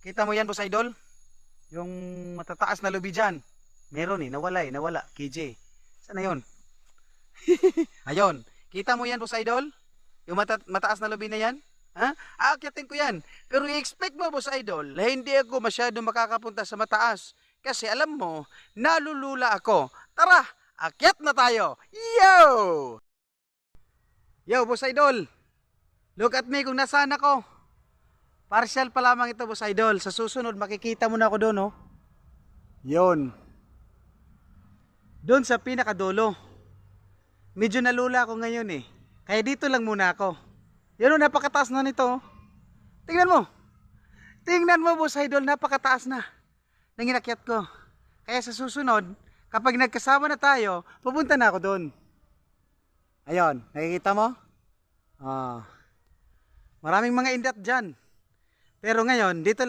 Kita mo yan, boss idol? Yung matataas na lubi dyan. Meron nawala. KJ. Saan na yun? Ayun. Kita mo yan, boss idol? Yung mataas na lubi na yan? Ha? Aakyatin ko yan. Pero i-expect mo, boss idol, na hindi ako masyado makakapunta sa mataas. Kasi alam mo, nalulula ako. Tara, akyat na tayo. Yo! Yo, boss idol. Look at me kung nasaan ako. Partial pa lamang ito, boss idol. Sa susunod, makikita mo na ako doon, oh. Yun. Doon sa pinakadulo. Medyo nalula ako ngayon eh. Kaya dito lang muna ako. Yan o, napakataas na nito, oh. Tingnan mo. Tingnan mo, boss idol, napakataas na. Nang inakyat ko. Kaya sa susunod, kapag nagkasama na tayo, pupunta na ako doon. Ayun, nakikita mo? Maraming mga indat dyan. Pero ngayon, dito